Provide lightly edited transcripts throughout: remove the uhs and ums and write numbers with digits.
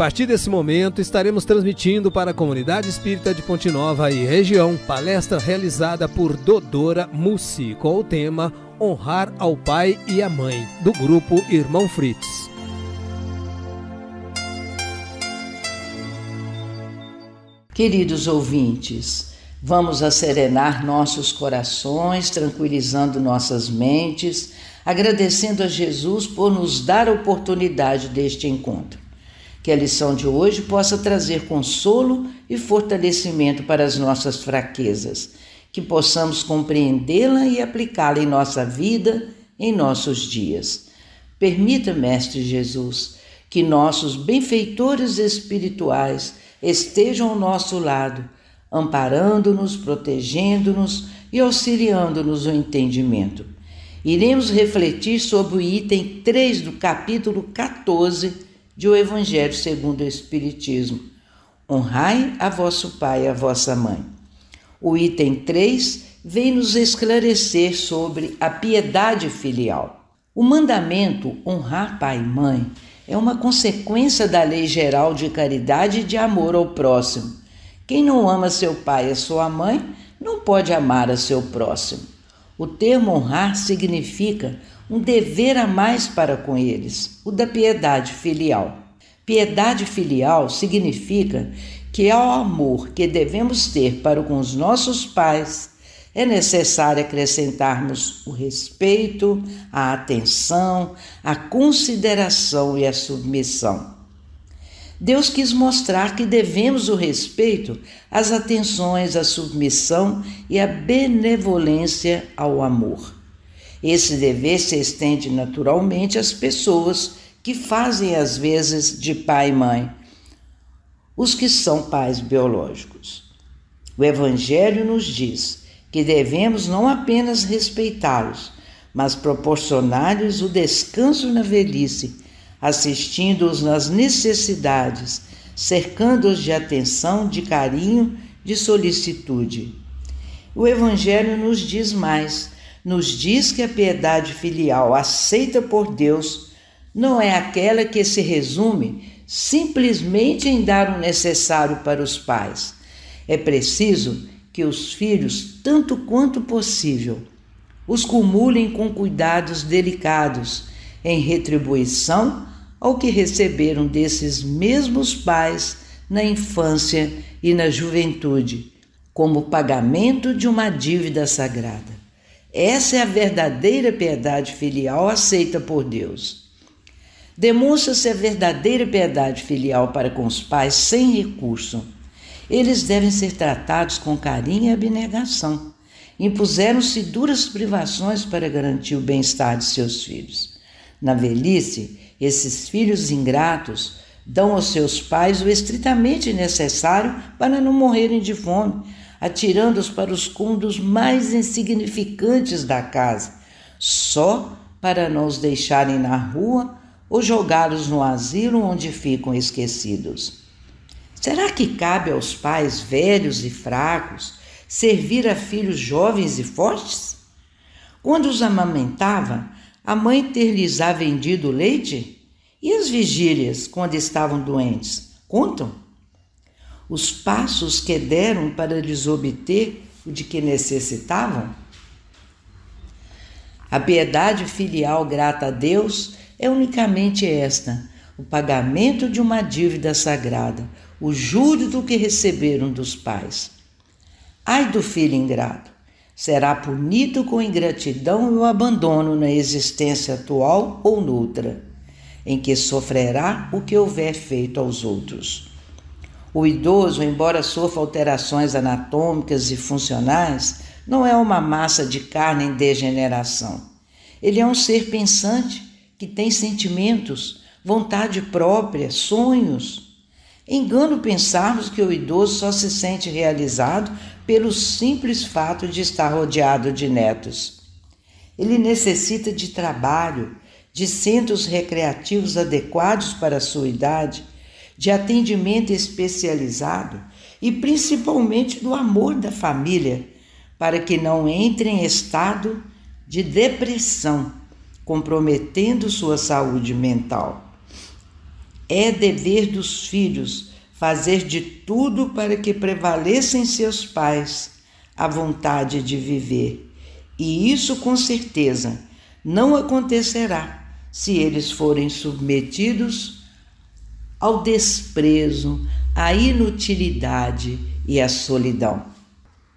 partir desse momento, estaremos transmitindo para a comunidade espírita de Ponte Nova e região palestra realizada por Dodora Mussi com o tema Honrar ao Pai e à Mãe, do grupo Irmão Fritz. Queridos ouvintes, vamos acerenar nossos corações, tranquilizando nossas mentes, agradecendo a Jesus por nos dar a oportunidade deste encontro. Que a lição de hoje possa trazer consolo e fortalecimento para as nossas fraquezas, que possamos compreendê-la e aplicá-la em nossa vida, em nossos dias. Permita, Mestre Jesus, que nossos benfeitores espirituais estejam ao nosso lado, amparando-nos, protegendo-nos e auxiliando-nos no entendimento. Iremos refletir sobre o item 3 do capítulo 14 de O Evangelho segundo o Espiritismo. Honrai a vosso pai e a vossa mãe. O item 3 vem nos esclarecer sobre a piedade filial. O mandamento honrar pai e mãe é uma consequência da lei geral de caridade e de amor ao próximo. Quem não ama seu pai e sua mãe não pode amar a seu próximo. O termo honrar significa um dever a mais para com eles, o da piedade filial. Piedade filial significa que ao amor que devemos ter para com os nossos pais é necessário acrescentarmos o respeito, a atenção, a consideração e a submissão. Deus quis mostrar que devemos o respeito, as atenções, a submissão e a benevolência ao amor. Esse dever se estende naturalmente às pessoas que fazem às vezes de pai e mãe, os que são pais biológicos. O Evangelho nos diz que devemos não apenas respeitá-los, mas proporcionar-lhes o descanso na velhice, assistindo-os nas necessidades, cercando-os de atenção, de carinho, de solicitude. O Evangelho nos diz mais, nos diz que a piedade filial aceita por Deus não é aquela que se resume simplesmente em dar o necessário para os pais. É preciso que os filhos, tanto quanto possível, os cumulem com cuidados delicados, em retribuição ao que receberam desses mesmos pais na infância e na juventude, como pagamento de uma dívida sagrada. Essa é a verdadeira piedade filial aceita por Deus. Demonstra-se a verdadeira piedade filial para com os pais sem recurso. Eles devem ser tratados com carinho e abnegação. Impuseram-se duras privações para garantir o bem-estar de seus filhos. Na velhice, esses filhos ingratos dão aos seus pais o estritamente necessário para não morrerem de fome, atirando-os para os cômodos mais insignificantes da casa, só para não os deixarem na rua ou jogá-los no asilo onde ficam esquecidos. Será que cabe aos pais velhos e fracos servir a filhos jovens e fortes? Quando os amamentava, a mãe ter-lhes-á vendido o leite? E as vigílias, quando estavam doentes, contam? Os passos que deram para lhes obter o de que necessitavam? A piedade filial grata a Deus é unicamente esta, o pagamento de uma dívida sagrada, o juro do que receberam dos pais. Ai do filho ingrato, será punido com ingratidão e o abandono na existência atual ou noutra, em que sofrerá o que houver feito aos outros. O idoso, embora sofra alterações anatômicas e funcionais, não é uma massa de carne em degeneração. Ele é um ser pensante que tem sentimentos, vontade própria, sonhos. Engano pensarmos que o idoso só se sente realizado pelo simples fato de estar rodeado de netos. Ele necessita de trabalho, de centros recreativos adequados para a sua idade, de atendimento especializado e principalmente do amor da família, para que não entre em estado de depressão, comprometendo sua saúde mental. É dever dos filhos fazer de tudo para que prevaleça em seus pais a vontade de viver. E isso, com certeza, não acontecerá se eles forem submetidos ao desprezo, à inutilidade e à solidão.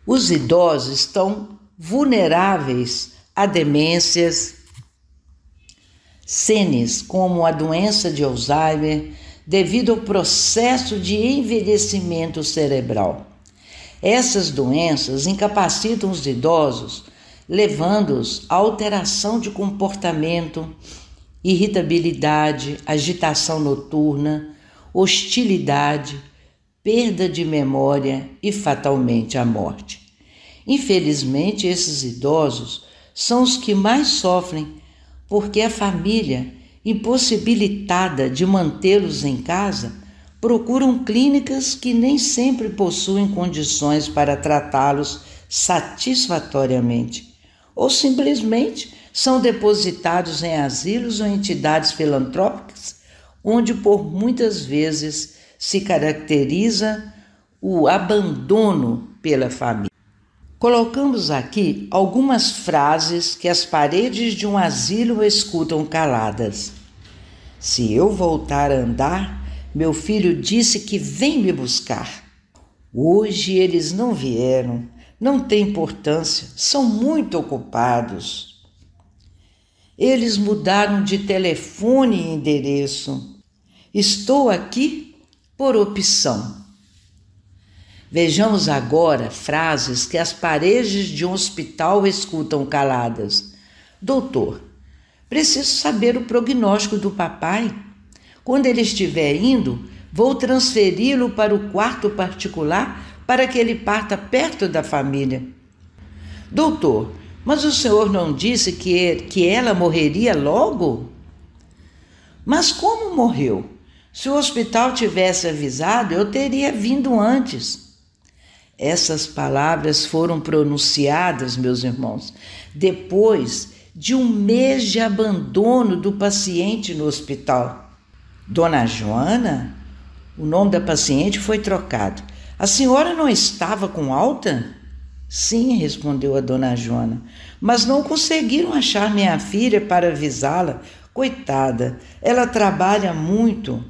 Os idosos estão vulneráveis a demências senes, como a doença de Alzheimer, devido ao processo de envelhecimento cerebral. Essas doenças incapacitam os idosos, levando-os à alteração de comportamento, irritabilidade, agitação noturna, hostilidade, perda de memória e fatalmente a morte. Infelizmente, esses idosos são os que mais sofrem, porque a família, impossibilitada de mantê-los em casa, procuram clínicas que nem sempre possuem condições para tratá-los satisfatoriamente, ou simplesmente são depositados em asilos ou entidades filantrópicas, onde por muitas vezes se caracteriza o abandono pela família. Colocamos aqui algumas frases que as paredes de um asilo escutam caladas. Se eu voltar a andar, meu filho disse que vem me buscar. Hoje eles não vieram, não tem importância, são muito ocupados. Eles mudaram de telefone e endereço. Estou aqui por opção. Vejamos agora frases que as paredes de um hospital escutam caladas. Doutor, preciso saber o prognóstico do papai. Quando ele estiver indo, vou transferi-lo para o quarto particular para que ele parta perto da família. Doutor, mas o senhor não disse que ela morreria logo? Mas como morreu? Se o hospital tivesse avisado, eu teria vindo antes. Essas palavras foram pronunciadas, meus irmãos, depois de um mês de abandono do paciente no hospital. Dona Joana, o nome da paciente foi trocado. A senhora não estava com alta? Sim, respondeu a Dona Joana, mas não conseguiram achar minha filha para avisá-la. Coitada, ela trabalha muito.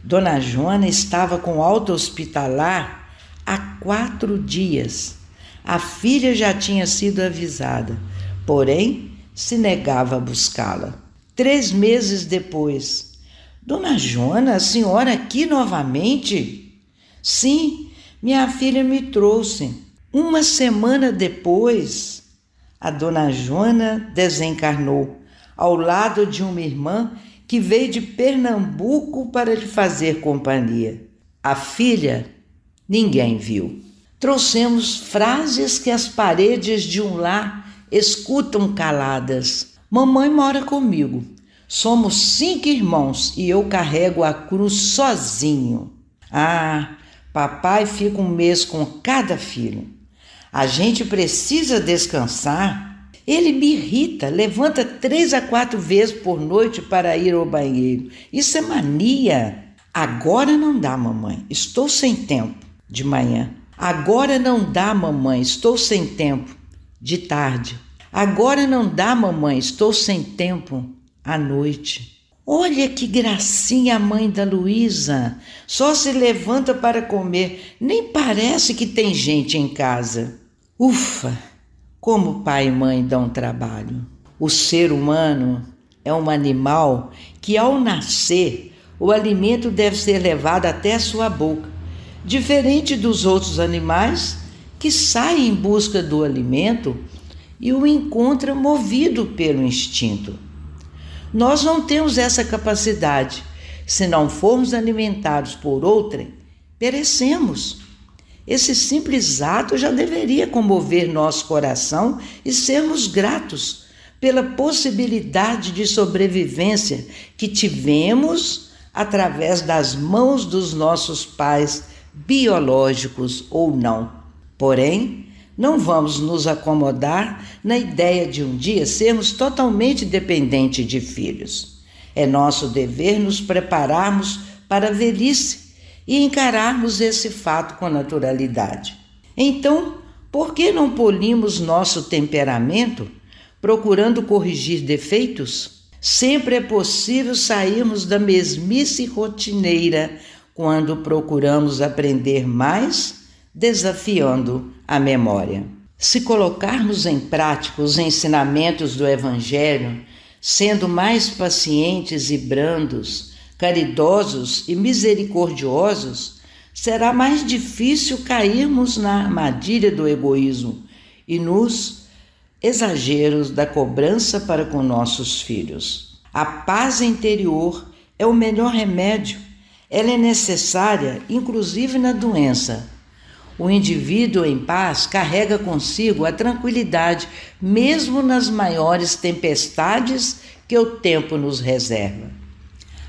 Dona Joana estava com alta hospitalar há 4 dias. A filha já tinha sido avisada, porém se negava a buscá-la. 3 meses depois, Dona Joana, a senhora aqui novamente? Sim, minha filha me trouxe. 1 semana depois, a Dona Joana desencarnou, ao lado de uma irmã que veio de Pernambuco para lhe fazer companhia. A filha ninguém viu. Trouxemos frases que as paredes de um lar escutam caladas. Mamãe mora comigo. Somos 5 irmãos e eu carrego a cruz sozinho. Ah, papai fica 1 mês com cada filho. A gente precisa descansar. Ele me irrita, levanta 3 a 4 vezes por noite para ir ao banheiro. Isso é mania. Agora não dá, mamãe. Estou sem tempo. De manhã. Agora não dá, mamãe. Estou sem tempo. De tarde. Agora não dá, mamãe. Estou sem tempo. À noite. Olha que gracinha a mãe da Luísa. Só se levanta para comer. Nem parece que tem gente em casa. Ufa! Como pai e mãe dão trabalho. O ser humano é um animal que, ao nascer, o alimento deve ser levado até a sua boca. Diferente dos outros animais que saem em busca do alimento e o encontram movido pelo instinto. Nós não temos essa capacidade. Se não formos alimentados por outrem, perecemos. Esse simples ato já deveria comover nosso coração e sermos gratos pela possibilidade de sobrevivência que tivemos através das mãos dos nossos pais, biológicos ou não. Porém, não vamos nos acomodar na ideia de um dia sermos totalmente dependentes de filhos. É nosso dever nos prepararmos para a velhice e encararmos esse fato com naturalidade. Então, por que não polimos nosso temperamento, procurando corrigir defeitos? Sempre é possível sairmos da mesmice rotineira quando procuramos aprender mais, desafiando a memória. Se colocarmos em prática os ensinamentos do Evangelho, sendo mais pacientes e brandos, caridosos e misericordiosos, será mais difícil cairmos na armadilha do egoísmo e nos exageros da cobrança para com nossos filhos. A paz interior é o melhor remédio. Ela é necessária, inclusive na doença. O indivíduo em paz carrega consigo a tranquilidade, mesmo nas maiores tempestades que o tempo nos reserva.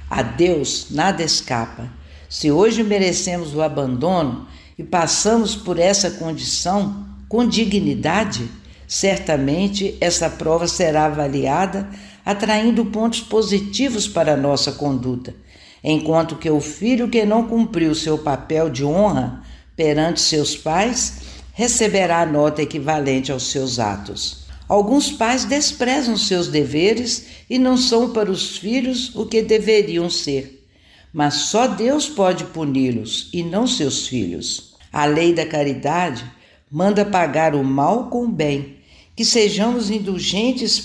A Deus nada escapa. Se hoje merecemos o abandono e passamos por essa condição com dignidade, certamente essa prova será avaliada, atraindo pontos positivos para a nossa conduta, enquanto que o filho que não cumpriu seu papel de honra perante seus pais receberá a nota equivalente aos seus atos. Alguns pais desprezam seus deveres e não são para os filhos o que deveriam ser, mas só Deus pode puni-los e não seus filhos. A lei da caridade manda pagar o mal com o bem, que sejamos indulgentes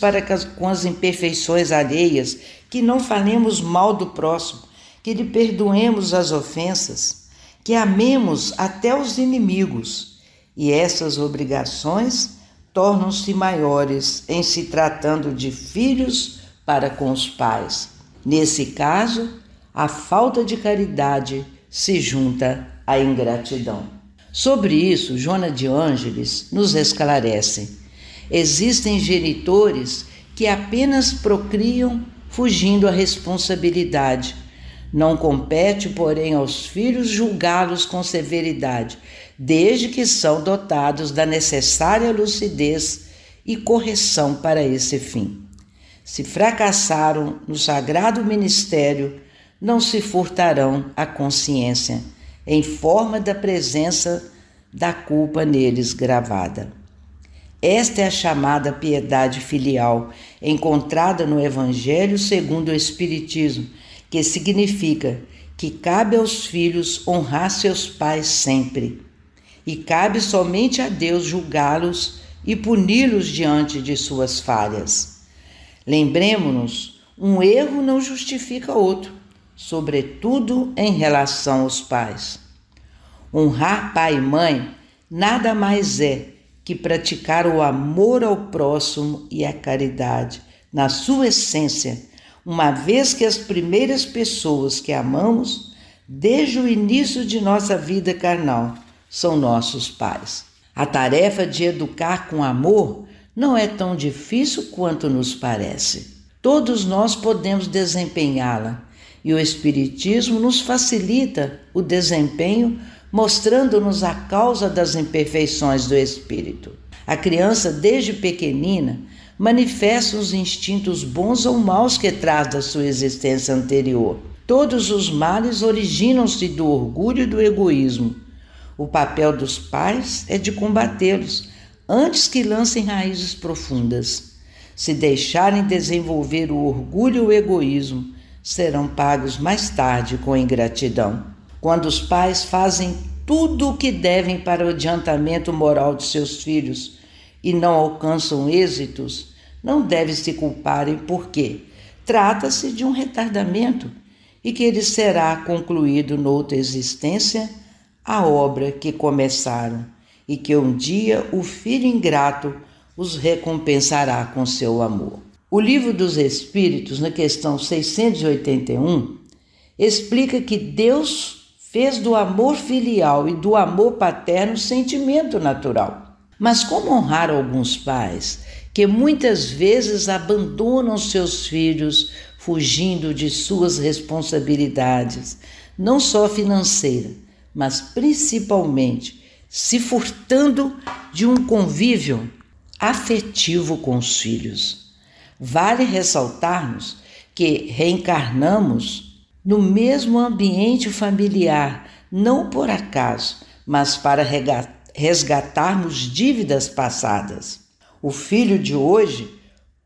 com as imperfeições alheias, que não falemos mal do próximo, que lhe perdoemos as ofensas, que amemos até os inimigos, e essas obrigações tornam-se maiores em se tratando de filhos para com os pais. Nesse caso, a falta de caridade se junta à ingratidão. Sobre isso, Joana de Ângeles nos esclarece. Existem genitores que apenas procriam fugindo à responsabilidade. Não compete, porém, aos filhos julgá-los com severidade, desde que são dotados da necessária lucidez e correção para esse fim. Se fracassaram no sagrado ministério, não se furtarão a consciência, em forma da presença da culpa neles gravada. Esta é a chamada piedade filial, encontrada no Evangelho segundo o Espiritismo, que significa que cabe aos filhos honrar seus pais sempre, e cabe somente a Deus julgá-los e puni-los diante de suas falhas. Lembremos-nos, um erro não justifica outro, sobretudo em relação aos pais. Honrar pai e mãe nada mais é que praticar o amor ao próximo e a caridade, na sua essência, uma vez que as primeiras pessoas que amamos, desde o início de nossa vida carnal, são nossos pais. A tarefa de educar com amor não é tão difícil quanto nos parece. Todos nós podemos desempenhá-la, e o Espiritismo nos facilita o desempenho, mostrando-nos a causa das imperfeições do espírito. A criança, desde pequenina, manifesta os instintos bons ou maus que traz da sua existência anterior. Todos os males originam-se do orgulho e do egoísmo. O papel dos pais é de combatê-los, antes que lancem raízes profundas. Se deixarem desenvolver o orgulho e o egoísmo, serão pagos mais tarde com ingratidão. Quando os pais fazem tudo o que devem para o adiantamento moral de seus filhos e não alcançam êxitos, não devem se culparem, porque trata-se de um retardamento e que ele será concluído noutra existência a obra que começaram, e que um dia o filho ingrato os recompensará com seu amor. O Livro dos Espíritos, na questão 681, explica que Deus fez do amor filial e do amor paterno sentimento natural. Mas como honrar alguns pais que muitas vezes abandonam seus filhos fugindo de suas responsabilidades, não só financeira, mas principalmente se furtando de um convívio afetivo com os filhos? Vale ressaltarmos que reencarnamos no mesmo ambiente familiar, não por acaso, mas para resgatarmos dívidas passadas. O filho de hoje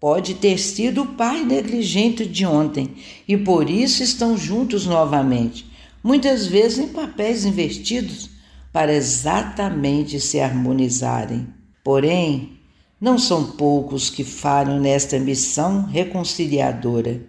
pode ter sido o pai negligente de ontem e por isso estão juntos novamente, muitas vezes em papéis invertidos, para exatamente se harmonizarem. Porém, não são poucos que falham nesta missão reconciliadora,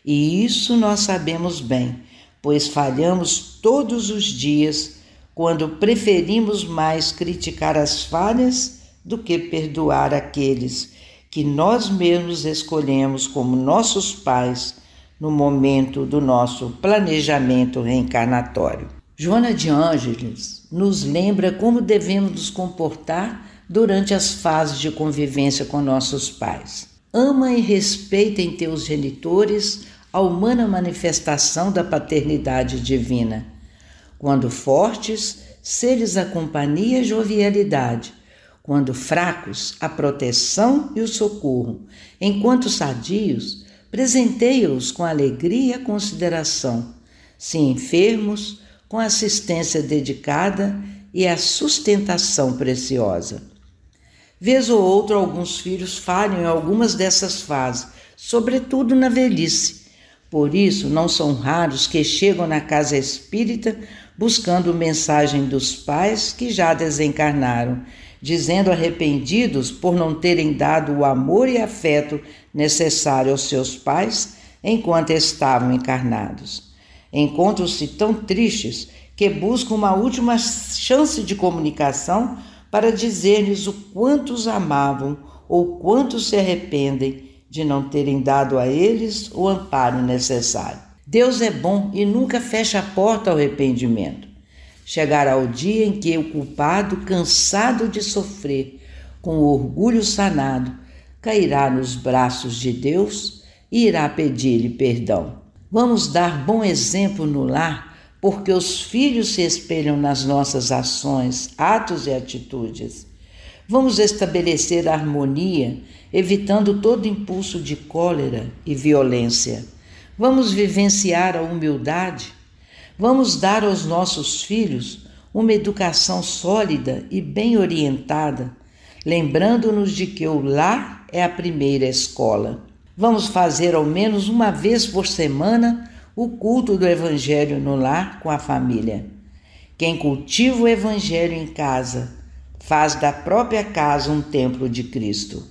e isso nós sabemos bem, pois falhamos todos os dias quando preferimos mais criticar as falhas do que perdoar aqueles que nós mesmos escolhemos como nossos pais no momento do nosso planejamento reencarnatório. Joana de Ângeles nos lembra como devemos nos comportar durante as fases de convivência com nossos pais. Ama e respeita em teus genitores a humana manifestação da paternidade divina. Quando fortes, sê-lhes a companhia e a jovialidade. Quando fracos, a proteção e o socorro. Enquanto sadios, presenteia-os com alegria e a consideração. Se enfermos, com assistência dedicada e a sustentação preciosa. Vez ou outra, alguns filhos falham em algumas dessas fases, sobretudo na velhice. Por isso, não são raros que chegam na casa espírita buscando mensagem dos pais que já desencarnaram, dizendo arrependidos por não terem dado o amor e afeto necessário aos seus pais enquanto estavam encarnados. Encontram-se tão tristes que buscam uma última chance de comunicação para dizer-lhes o quanto os amavam ou quanto se arrependem de não terem dado a eles o amparo necessário. Deus é bom e nunca fecha a porta ao arrependimento. Chegará o dia em que o culpado, cansado de sofrer, com o orgulho sanado, cairá nos braços de Deus e irá pedir-lhe perdão. Vamos dar bom exemplo no lar, porque os filhos se espelham nas nossas ações, atos e atitudes. Vamos estabelecer a harmonia, evitando todo impulso de cólera e violência. Vamos vivenciar a humildade. Vamos dar aos nossos filhos uma educação sólida e bem orientada, lembrando-nos de que o lar é a primeira escola. Vamos fazer ao menos uma vez por semana o culto do Evangelho no lar com a família. Quem cultiva o Evangelho em casa faz da própria casa um templo de Cristo.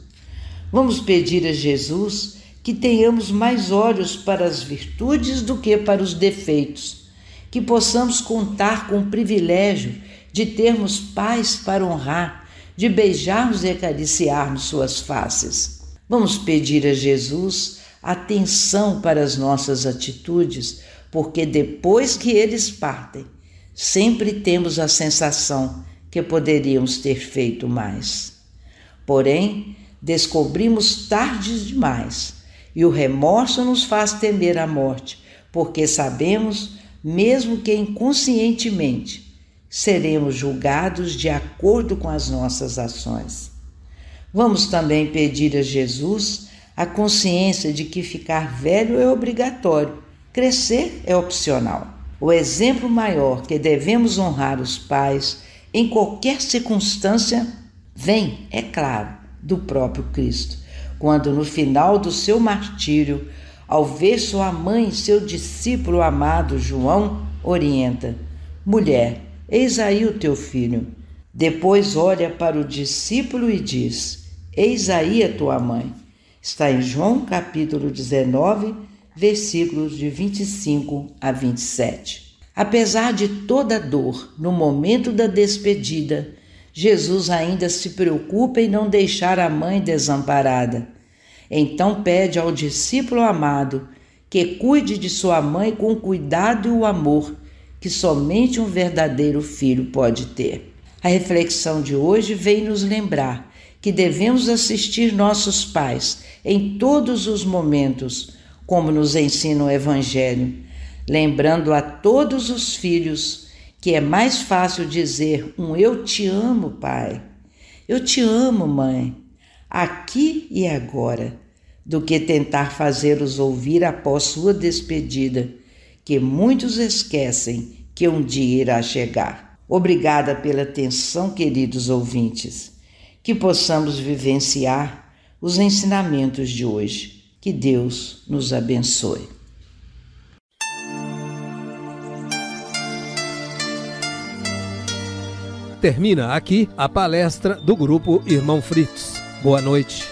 Vamos pedir a Jesus que tenhamos mais olhos para as virtudes do que para os defeitos, que possamos contar com o privilégio de termos pais para honrar, de beijarmos e acariciarmos suas faces. Vamos pedir a Jesus atenção para as nossas atitudes, porque depois que eles partem, sempre temos a sensação que poderíamos ter feito mais. Porém, descobrimos tarde demais e o remorso nos faz temer a morte, porque sabemos, mesmo que inconscientemente, seremos julgados de acordo com as nossas ações. Vamos também pedir a Jesus a consciência de que ficar velho é obrigatório, crescer é opcional. O exemplo maior que devemos honrar os pais em qualquer circunstância vem, é claro, do próprio Cristo, quando no final do seu martírio, ao ver sua mãe e seu discípulo amado João, orienta: mulher, eis aí o teu filho. Depois olha para o discípulo e diz: eis aí a tua mãe. Está em João capítulo 19, versículos de 25 a 27. Apesar de toda a dor no momento da despedida, Jesus ainda se preocupa em não deixar a mãe desamparada. Então pede ao discípulo amado que cuide de sua mãe com o cuidado e o amor que somente um verdadeiro filho pode ter. A reflexão de hoje vem nos lembrar que devemos assistir nossos pais em todos os momentos, como nos ensina o Evangelho, lembrando a todos os filhos que é mais fácil dizer um eu te amo, pai, eu te amo, mãe, aqui e agora, do que tentar fazê-los ouvir após sua despedida, que muitos esquecem que um dia irá chegar. Obrigada pela atenção, queridos ouvintes, que possamos vivenciar os ensinamentos de hoje. Que Deus nos abençoe. Termina aqui a palestra do Grupo Irmão Fritz. Boa noite.